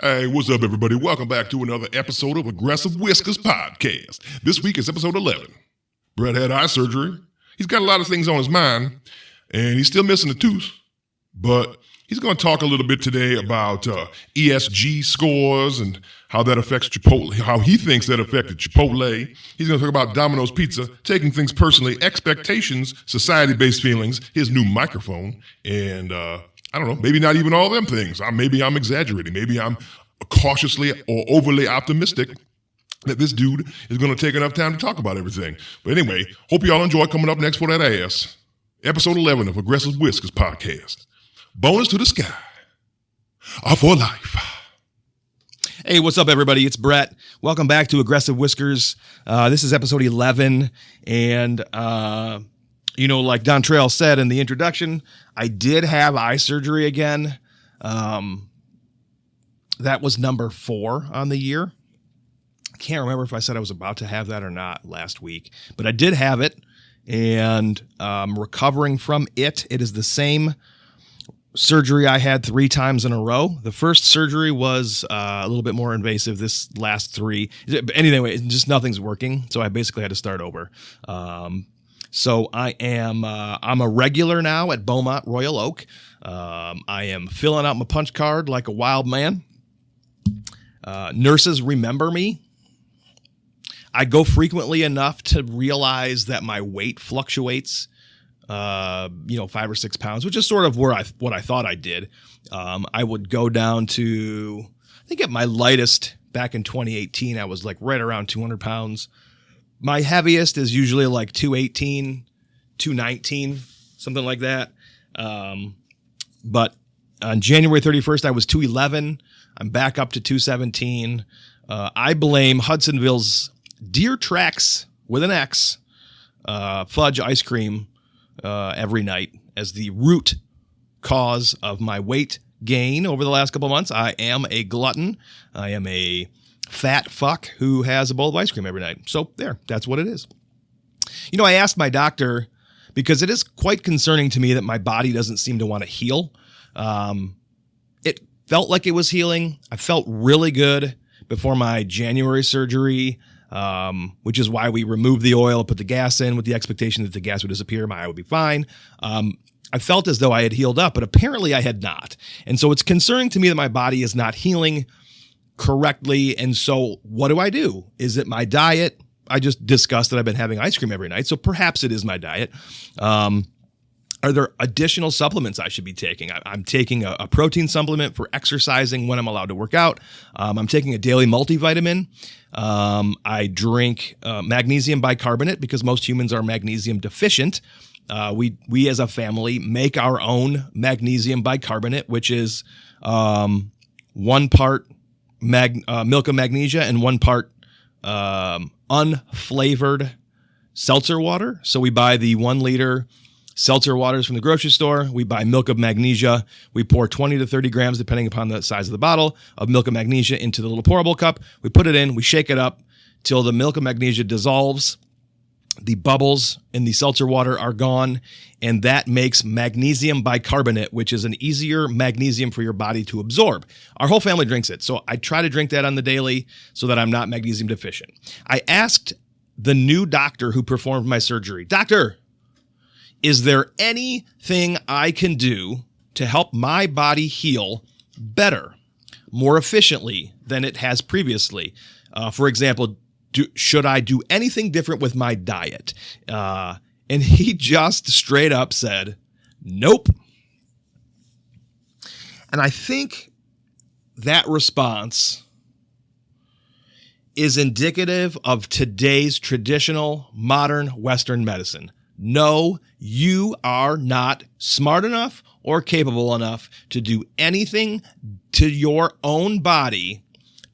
Hey, what's up, everybody? Welcome back to another episode of Aggressive Whiskers Podcast. This week is episode 11. Brett had eye surgery. He's got a lot of things on his mind, and he's still missing a tooth. But he's going to talk a little bit today about ESG scores and how that affects Chipotle, how he thinks that affected Chipotle. He's going to talk about Domino's Pizza, taking things personally, expectations, society-based feelings, his new microphone, and I don't know, maybe not even all them things. Maybe I'm exaggerating. Maybe I'm cautiously or overly optimistic that this dude is going to take enough time to talk about everything. But anyway, hope you all enjoy. Coming up next for that ass, episode 11 of Aggressive Whiskers Podcast. Bonus to the sky. For life. Hey, what's up, everybody? It's Brett. Welcome back to Aggressive Whiskers. This is episode 11, and like Don Trail said in the introduction, I did have eye surgery again. That was number 4 on the year. I can't remember if I said I was about to have that or not last week, but I did have it, and I'm recovering from it. It is the same surgery I had 3 times in a row. The first surgery was a little bit more invasive. This last 3, anyway, just nothing's working. So I basically had to start over. So I'm a regular now at Beaumont Royal Oak. I am filling out my punch card like a wild man. Nurses remember me. I go frequently enough to realize that my weight fluctuates, 5 or 6 pounds, which is sort of what I thought I did. I would go down to, I think at my lightest back in 2018, I was like right around 200 pounds. My heaviest is usually like 218, 219, something like that. But on January 31st, I was 211. I'm back up to 217. I blame Hudsonville's Deer Tracks with an X fudge ice cream every night as the root cause of my weight gain over the last couple of months. I am a glutton. I am a fat fuck who has a bowl of ice cream every night. So that's what it is. I asked my doctor because it is quite concerning to me that my body doesn't seem to want to heal. It felt like it was healing. I felt really good before my January surgery, which is why we removed the oil, put the gas in with the expectation that the gas would disappear. My eye would be fine. I felt as though I had healed up, but apparently I had not. And so it's concerning to me that my body is not healing correctly. And so what do? Is it my diet? I just discussed that I've been having ice cream every night, so perhaps it is my diet. Are there additional supplements I should be taking? I'm taking a protein supplement for exercising when I'm allowed to work out. I'm taking a daily multivitamin. I drink magnesium bicarbonate because most humans are magnesium deficient. We as a family make our own magnesium bicarbonate, which is 1 part milk of magnesia and 1 part unflavored seltzer water. So we buy the 1 liter seltzer waters from the grocery store. We buy milk of magnesia. We pour 20 to 30 grams, depending upon the size of the bottle, of milk of magnesia into the little pourable cup. We put it in, we shake it up till the milk of magnesia dissolves. The bubbles in the seltzer water are gone, and that makes magnesium bicarbonate, which is an easier magnesium for your body to absorb. Our whole family drinks it, so I try to drink that on the daily so that I'm not magnesium deficient. I asked the new doctor who performed my surgery, "Doctor, is there anything I can do to help my body heal better, more efficiently than it has previously? For example, should I do anything different with my diet?" And he just straight up said, "Nope." And I think that response is indicative of today's traditional modern Western medicine. No, you are not smart enough or capable enough to do anything to your own body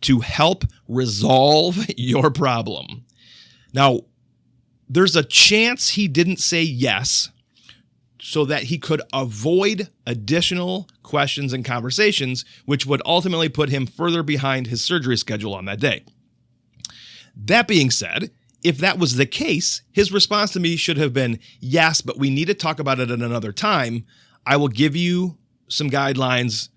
to help resolve your problem. Now, there's a chance he didn't say yes so that he could avoid additional questions and conversations, which would ultimately put him further behind his surgery schedule on that day. That being said, if that was the case, his response to me should have been, "Yes, but we need to talk about it at another time. I will give you some guidelines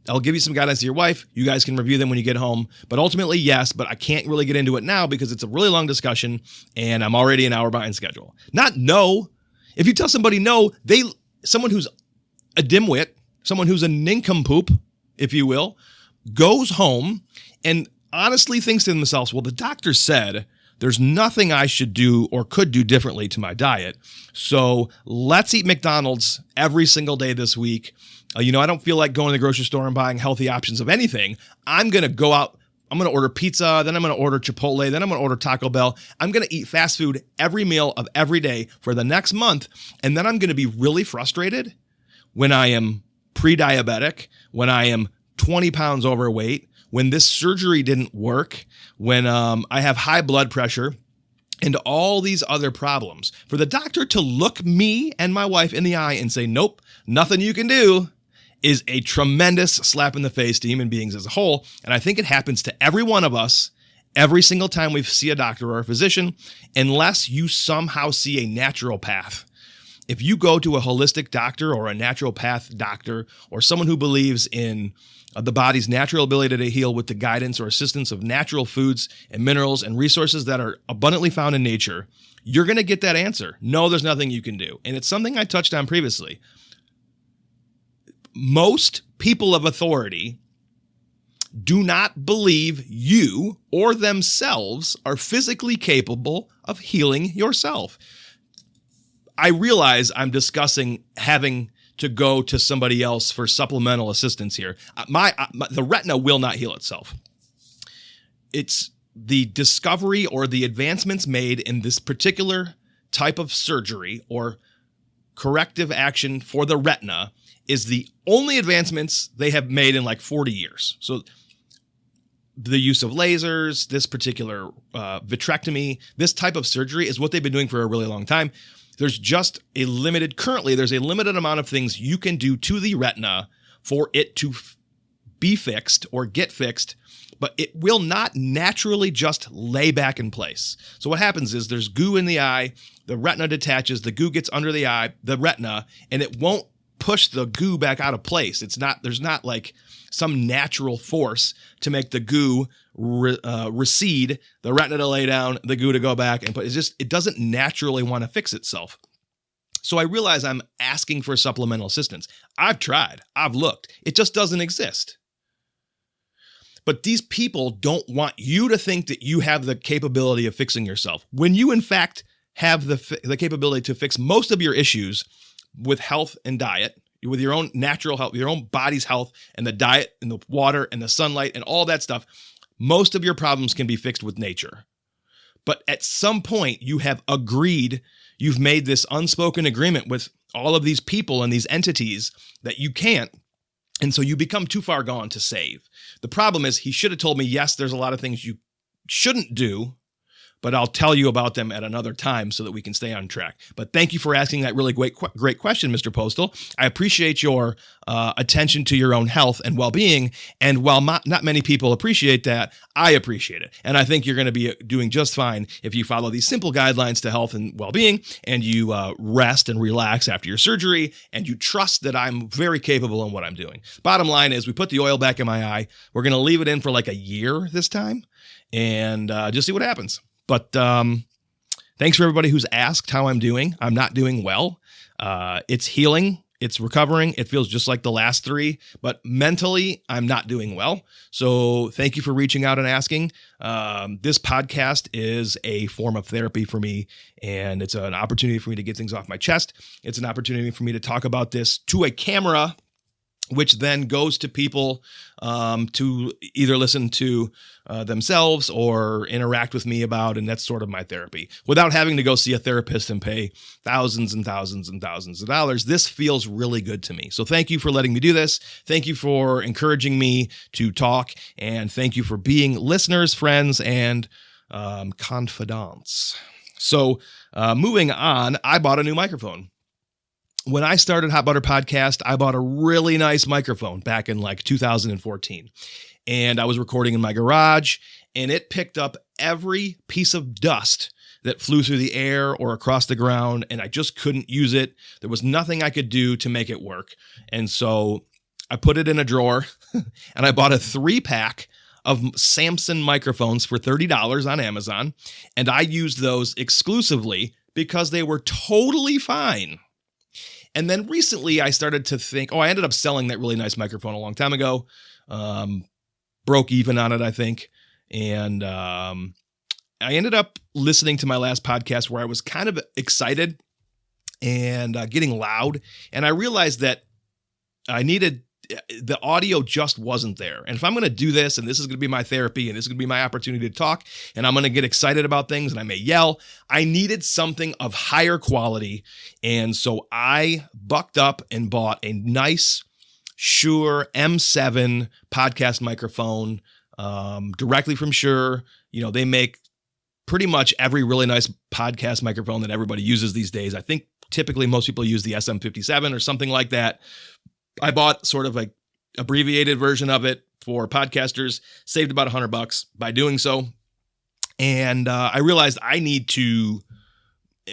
I'll give you some guidelines to your wife. You guys can review them when you get home. But ultimately, yes, but I can't really get into it now because it's a really long discussion and I'm already an hour behind schedule. Not no. If you tell somebody no, someone who's a dimwit, someone who's a nincompoop, if you will, goes home and honestly thinks to themselves, well, the doctor said there's nothing I should do or could do differently to my diet. So let's eat McDonald's every single day this week. I don't feel like going to the grocery store and buying healthy options of anything. I'm going to go out. I'm going to order pizza. Then I'm going to order Chipotle. Then I'm going to order Taco Bell. I'm going to eat fast food every meal of every day for the next month. And then I'm going to be really frustrated when I am pre-diabetic, when I am 20 pounds overweight, when this surgery didn't work, when I have high blood pressure, and all these other problems. For the doctor to look me and my wife in the eye and say, nope, nothing you can do, is a tremendous slap in the face to human beings as a whole. And I think it happens to every one of us every single time we see a doctor or a physician, unless you somehow see a naturopath. If you go to a holistic doctor or a naturopath doctor or someone who believes in the body's natural ability to heal with the guidance or assistance of natural foods and minerals and resources that are abundantly found in nature, you're going to get that answer. No, there's nothing you can do. And it's something I touched on previously. Most people of authority do not believe you or themselves are physically capable of healing yourself. I realize I'm discussing having to go to somebody else for supplemental assistance here. The retina will not heal itself. It's the discovery or the advancements made in this particular type of surgery or corrective action for the retina is the only advancements they have made in like 40 years. So the use of lasers, this particular vitrectomy, this type of surgery is what they've been doing for a really long time. Currently there's a limited amount of things you can do to the retina for it to be fixed or get fixed, but it will not naturally just lay back in place. So what happens is there's goo in the eye, the retina detaches, the goo gets under the eye, the retina, and it won't push the goo back out of place. There's not like some natural force to make the goo recede, the retina to lay down, the goo to go back, and it doesn't naturally want to fix itself. So I realize I'm asking for supplemental assistance. I've tried, I've looked, it just doesn't exist. But these people don't want you to think that you have the capability of fixing yourself, when you in fact have the capability to fix most of your issues with health and diet, with your own natural health, your own body's health, and the diet and the water and the sunlight and all that stuff. Most of your problems can be fixed with nature. But at some point you have agreed, you've made this unspoken agreement with all of these people and these entities that you can't. And so you become too far gone to save. The problem is he should have told me, yes, there's a lot of things you shouldn't do, but I'll tell you about them at another time so that we can stay on track. But thank you for asking that really great question, Mr. Postal. I appreciate your attention to your own health and well-being. And while not many people appreciate that, I appreciate it. And I think you're going to be doing just fine if you follow these simple guidelines to health and well-being, and you rest and relax after your surgery, and you trust that I'm very capable in what I'm doing. Bottom line is we put the oil back in my eye. We're going to leave it in for like a year this time and just see what happens. But thanks for everybody who's asked how I'm doing. I'm not doing well. It's healing. It's recovering. It feels just like the last three, but mentally, I'm not doing well. So thank you for reaching out and asking. This podcast is a form of therapy for me, and it's an opportunity for me to get things off my chest. It's an opportunity for me to talk about this to a camera, which then goes to people to either listen to themselves or interact with me about, and that's sort of my therapy. Without having to go see a therapist and pay thousands and thousands and thousands of dollars, this feels really good to me. So thank you for letting me do this. Thank you for encouraging me to talk, and thank you for being listeners, friends, and confidants. So moving on, I bought a new microphone. When I started Hot Butter Podcast, I bought a really nice microphone back in like 2014. And I was recording in my garage, and it picked up every piece of dust that flew through the air or across the ground, and I just couldn't use it. There was nothing I could do to make it work. And so I put it in a drawer, and I bought a 3-pack of Samson microphones for $30 on Amazon, and I used those exclusively because they were totally fine. And then recently I started to think, I ended up selling that really nice microphone a long time ago. Broke even on it, I think. And I ended up listening to my last podcast where I was kind of excited and getting loud. And I realized that the audio just wasn't there. And if I'm going to do this, and this is going to be my therapy, and this is going to be my opportunity to talk, and I'm going to get excited about things, and I may yell, I needed something of higher quality. And so I bucked up and bought a nice Shure M7 podcast microphone directly from Shure. They make pretty much every really nice podcast microphone that everybody uses these days. I think typically most people use the SM57 or something like that. I bought sort of a abbreviated version of it for podcasters, saved about $100 by doing so. And I realized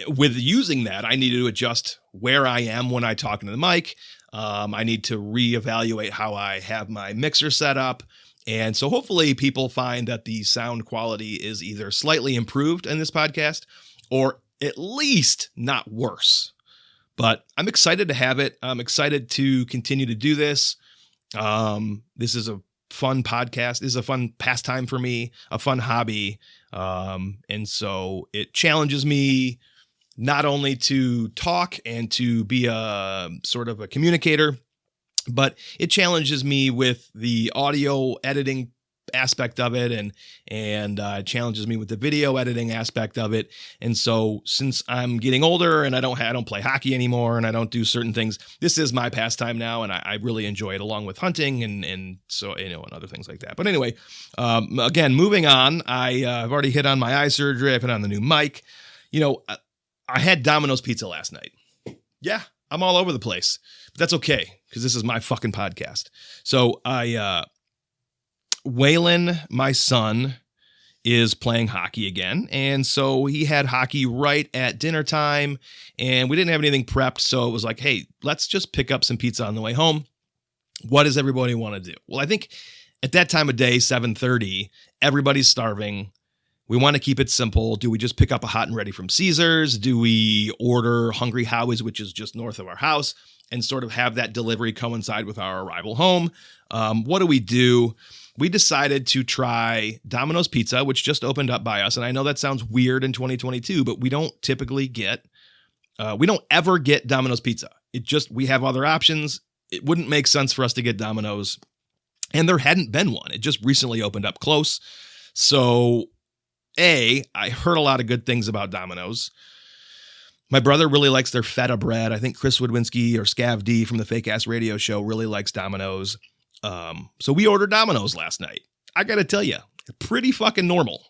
with using that, I need to adjust where I am when I talk into the mic. I need to reevaluate how I have my mixer set up. And so hopefully people find that the sound quality is either slightly improved in this podcast or at least not worse. But I'm excited to have it. I'm excited to continue to do this. This is a fun podcast. This is a fun pastime for me, a fun hobby. And so it challenges me not only to talk and to be a sort of a communicator, but it challenges me with the audio editing aspect of it and challenges me with the video editing aspect of it. And so since I'm getting older and I don't play hockey anymore and I don't do certain things, this is my pastime now, and I really enjoy it, along with hunting and so and other things like that. But anyway, again, moving on, I've already hit on my eye surgery. I've hit on the new mic. I had Domino's pizza last night. Yeah, I'm all over the place, but that's okay because this is my fucking podcast. So Waylon, my son, is playing hockey again. And so he had hockey right at dinner time, and we didn't have anything prepped. So it was like, hey, let's just pick up some pizza on the way home. What does everybody want to do? Well, I think at that time of day, 7:30, everybody's starving. We want to keep it simple. Do we just pick up a hot and ready from Caesars? Do we order Hungry Howie's, which is just north of our house, and sort of have that delivery coincide with our arrival home? What do? We decided to try Domino's Pizza, which just opened up by us. And I know that sounds weird in 2022, but we don't ever get Domino's Pizza. We have other options. It wouldn't make sense for us to get Domino's. And there hadn't been one. It just recently opened up close. So I heard a lot of good things about Domino's. My brother really likes their feta bread. I think Chris Woodwinski or Scav D from the Fake Ass Radio Show really likes Domino's. So we ordered Domino's last night. I got to tell you, pretty fucking normal.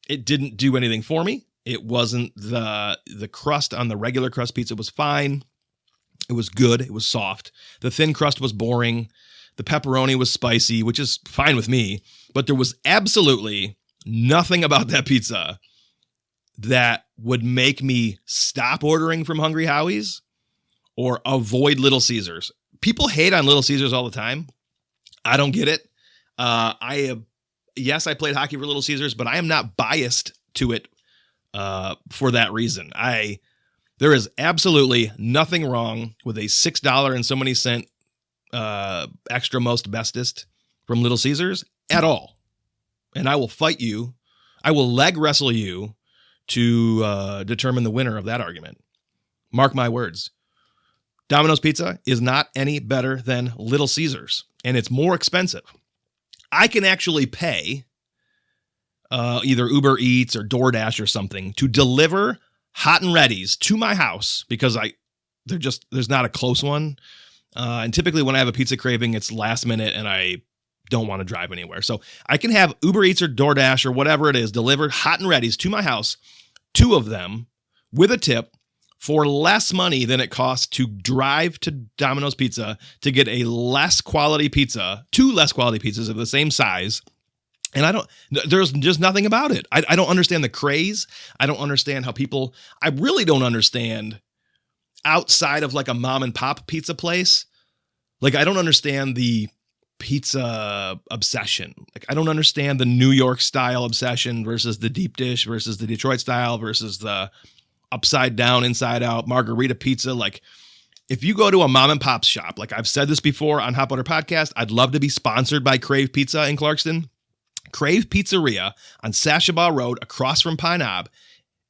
It didn't do anything for me. It wasn't the crust on the regular crust pizza was fine. It was good. It was soft. The thin crust was boring. The pepperoni was spicy, which is fine with me, but there was absolutely nothing about that pizza that would make me stop ordering from Hungry Howie's or avoid Little Caesars. People hate on Little Caesars all the time. I don't get it. Yes, I played hockey for Little Caesars, but I am not biased to it for that reason. There is absolutely nothing wrong with a $6 and so many cent extra most bestest from Little Caesars at all. And I will fight you. I will leg wrestle you to determine the winner of that argument. Mark my words. Domino's Pizza is not any better than Little Caesars, and it's more expensive. I can actually pay either Uber Eats or DoorDash or something to deliver hot and readies to my house because there's not a close one. And typically when I have a pizza craving, it's last minute and I don't want to drive anywhere. So I can have Uber Eats or DoorDash or whatever it is delivered hot and readies to my house, 2 of them with a tip for less money than it costs to drive to Domino's Pizza to get a less quality pizza, 2 less quality pizzas of the same size. And there's just nothing about it. I don't understand the craze. I don't understand how I really don't understand outside of like a mom and pop pizza place, Like, I don't understand the pizza obsession. Like, I don't understand the New York style obsession versus the deep dish versus the Detroit style versus the upside down, inside out margarita pizza. Like, if you go to a mom and pop shop, like I've said this before on Hot Butter Podcast, I'd love to be sponsored by Crave Pizza in Clarkston. Crave Pizzeria on Sashabaw Road across from Pine Knob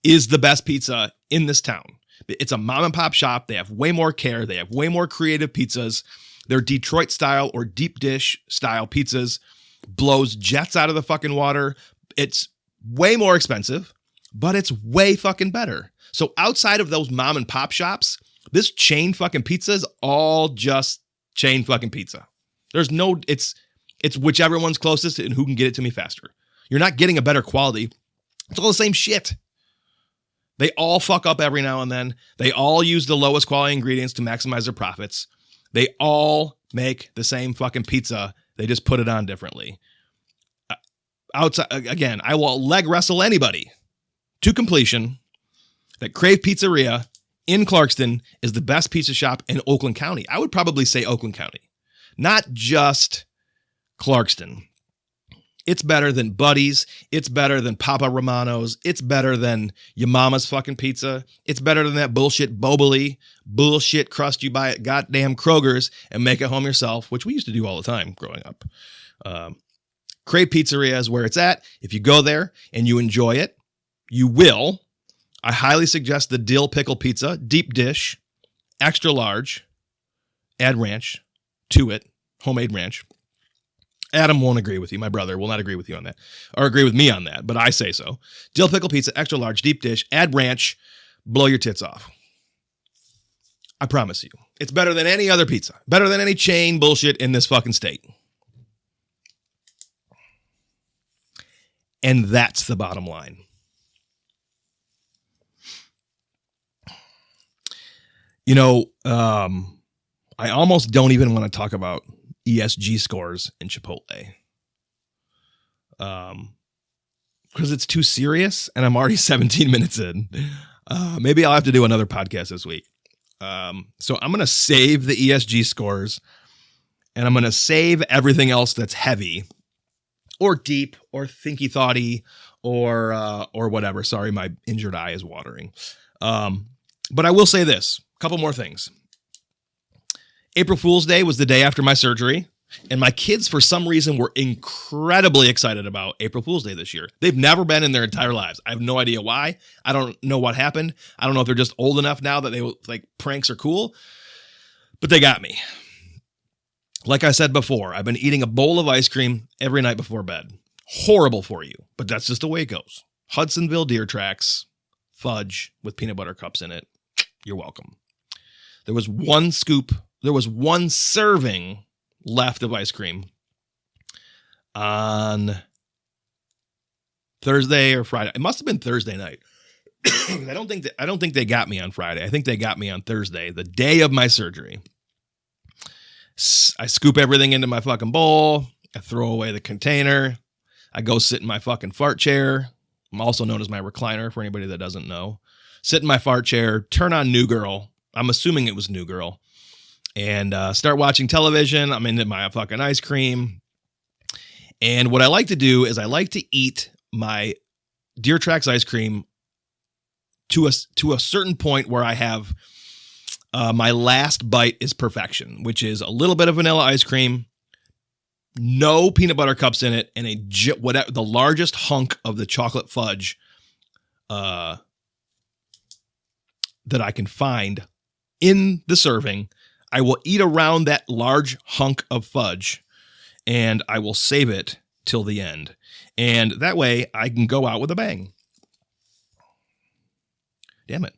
is the best pizza in this town. It's a mom and pop shop. They have way more care. They have way more creative pizzas. Their Detroit style or deep dish style pizzas blows jets out of the fucking water. It's way more expensive, but it's way fucking better. So outside of those mom and pop shops, this chain fucking pizza is all just chain fucking pizza. There's no, it's whichever one's closest and who can get it to me faster. You're not getting a better quality. It's all the same shit. They all fuck up every now and then. They all use the lowest quality ingredients to maximize their profits. They all make the same fucking pizza. They just put it on differently. Outside, again, I will leg wrestle anybody to completion that Crave Pizzeria in Clarkston is the best pizza shop in Oakland County. I would probably say Oakland County, not just Clarkston. It's better than Buddy's. It's better than Papa Romano's. It's better than your mama's fucking pizza. It's better than that bullshit Boboli bullshit crust you buy at goddamn Kroger's and make it home yourself, which we used to do all the time growing up. Crave Pizzeria is where it's at. If you go there and you enjoy it, you will. I highly suggest the dill pickle pizza, deep dish, extra large, add ranch to it, homemade ranch. Adam won't agree with you. My brother will not agree with you on that, or agree with me on that, but I say so. Dill pickle pizza, extra large, deep dish, add ranch, blow your tits off. I promise you. It's better than any other pizza. Better than any chain bullshit in this fucking state. And that's the bottom line. You know, I almost don't even want to talk about ESG scores in Chipotle. Because it's too serious and I'm already 17 minutes in. Maybe I'll have to do another podcast this week. So I'm going to save the ESG scores and I'm going to save everything else that's heavy or deep or thinky thoughty or whatever. Sorry, my injured eye is watering. But I will say this, a couple more things. April Fool's Day was the day after my surgery, and my kids, for some reason, were incredibly excited about April Fool's Day this year. They've never been in their entire lives. I have no idea why. I don't know what happened. I don't know if they're just old enough now that they like pranks are cool, but they got me. Like I said before, I've been eating a bowl of ice cream every night before bed. Horrible for you, but that's just the way it goes. Hudsonville Deer Tracks, fudge with peanut butter cups in it. You're welcome. There was one serving left of ice cream on Thursday or Friday. It must have been Thursday night. I don't think they got me on Friday. I think they got me on Thursday, the day of my surgery. I scoop everything into my fucking bowl. I throw away the container. I go sit in my fucking fart chair. I'm also known as my recliner for anybody that doesn't know. Sit in my fart chair, turn on New Girl. I'm assuming it was New Girl. And start watching television. I'm into my fucking ice cream. And what I like to do is I like to eat my Deer Tracks ice cream to a certain point where I have my last bite is perfection, which is a little bit of vanilla ice cream, no peanut butter cups in it, and the largest hunk of the chocolate fudge that I can find in the serving. I will eat around that large hunk of fudge and I will save it till the end. And that way I can go out with a bang. Damn it.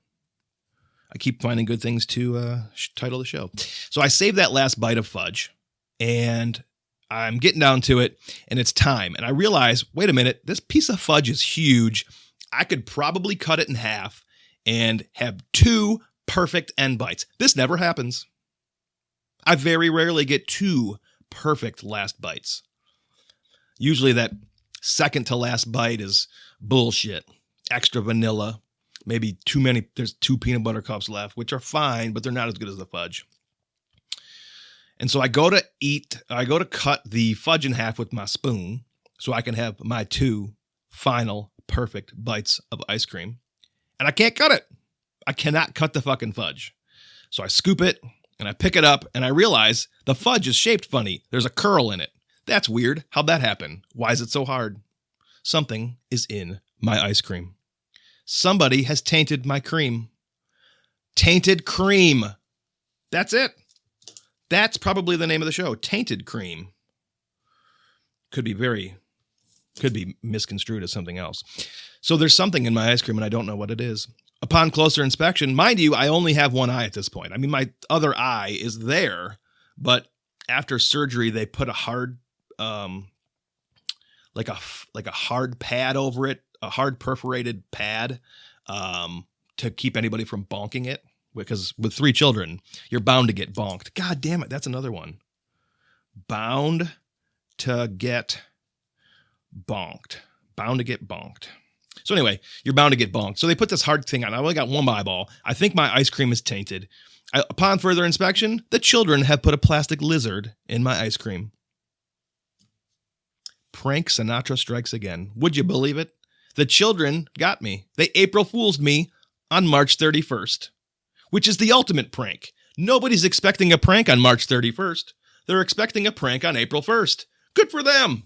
I keep finding good things to title the show. So I save that last bite of fudge and I'm getting down to it and it's time. And I realize, wait a minute, this piece of fudge is huge. I could probably cut it in half and have 2 perfect end bites. This never happens. I very rarely get 2 perfect last bites. Usually that second to last bite is bullshit. Extra vanilla, maybe too many. There's 2 peanut butter cups left, which are fine, but they're not as good as the fudge. And so I go to cut the fudge in half with my spoon so I can have my 2 final perfect bites of ice cream. And I can't cut it. I cannot cut the fucking fudge. So I scoop it and I pick it up and I realize the fudge is shaped funny. There's a curl in it. That's weird. How'd that happen? Why is it so hard? Something is in my ice cream. Somebody has tainted my cream. Tainted Cream. That's it. That's probably the name of the show. Tainted Cream. Could be misconstrued as something else. So there's something in my ice cream and I don't know what it is. Upon closer inspection, mind you, I only have one eye at this point. I mean, my other eye is there, but after surgery, they put a hard, like a hard pad over it, a hard perforated pad, to keep anybody from bonking it. Because with 3 children, you're bound to get bonked. God damn it, that's another one. Bound to get bonked. Bound to get bonked. So anyway, you're bound to get bonked. So they put this hard thing on. I only got one eyeball. I think my ice cream is tainted. Upon further inspection, the children have put a plastic lizard in my ice cream. Prank Sinatra strikes again. Would you believe it? The children got me. They April Fool's me on March 31st, which is the ultimate prank. Nobody's expecting a prank on March 31st. They're expecting a prank on April 1st. Good for them.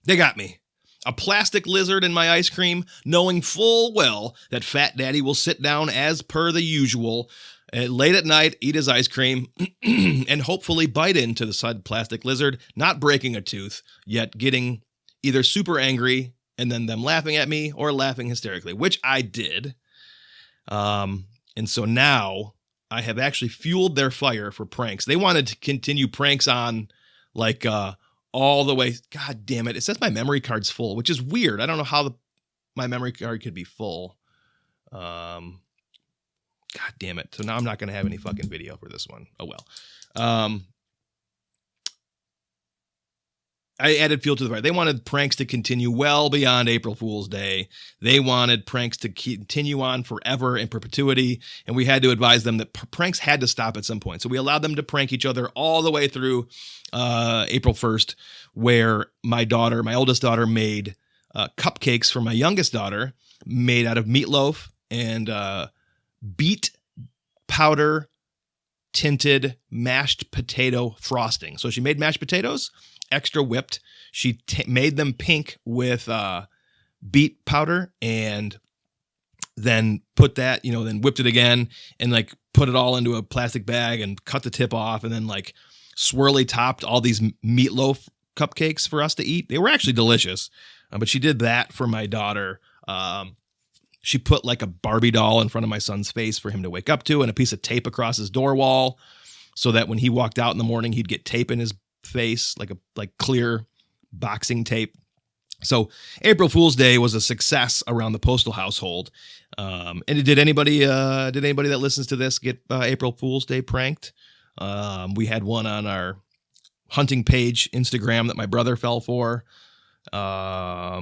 They got me. A plastic lizard in my ice cream, knowing full well that Fat Daddy will sit down as per the usual late at night, eat his ice cream, and hopefully bite into the said plastic lizard, not breaking a tooth, yet getting either super angry and then them laughing at me or laughing hysterically, which I did. And so now I have actually fueled their fire for pranks. They wanted to continue pranks on like all the way. God damn it. It says my memory card's full, which is weird. I don't know how my memory card could be full. God damn it. So now I'm not going to have any fucking video for this one. Oh, well. I added fuel to the fire. They wanted pranks to continue well beyond April Fool's Day. They wanted pranks to continue on forever in perpetuity. And we had to advise them that pranks had to stop at some point. So we allowed them to prank each other all the way through April 1st, where my oldest daughter, made cupcakes for my youngest daughter made out of meatloaf and beet powder tinted mashed potato frosting. So she made mashed potatoes, extra whipped. She made them pink with beet powder and then put that, then whipped it again and like put it all into a plastic bag and cut the tip off and then like swirly topped all these meatloaf cupcakes for us to eat. They were actually delicious, but she did that for my daughter. She put like a Barbie doll in front of my son's face for him to wake up to and a piece of tape across his door wall so that when he walked out in the morning, he'd get tape in his face, like clear boxing tape. So April Fool's Day was a success around the Postal household. And did anybody that listens to this get April Fool's Day pranked? We had one on our hunting page, Instagram, that my brother fell for. I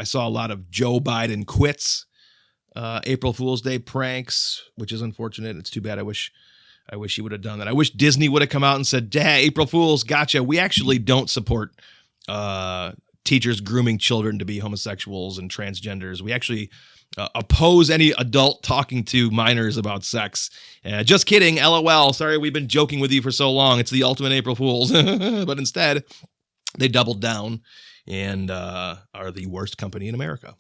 saw a lot of Joe Biden quits April Fool's Day pranks, which is unfortunate. It's too bad. I wish he would have done that. I wish Disney would have come out and said, April Fools, gotcha. We actually don't support teachers grooming children to be homosexuals and transgenders. We actually oppose any adult talking to minors about sex. Just kidding. LOL. Sorry, we've been joking with you for so long. It's the ultimate April Fools. But instead, they doubled down and are the worst company in America.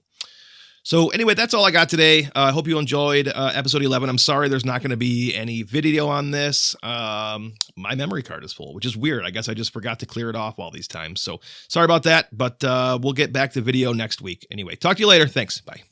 So anyway, that's all I got today. I hope you enjoyed episode 11. I'm sorry there's not going to be any video on this. My memory card is full, which is weird. I guess I just forgot to clear it off all these times. So sorry about that, but we'll get back to video next week. Anyway, talk to you later. Thanks. Bye.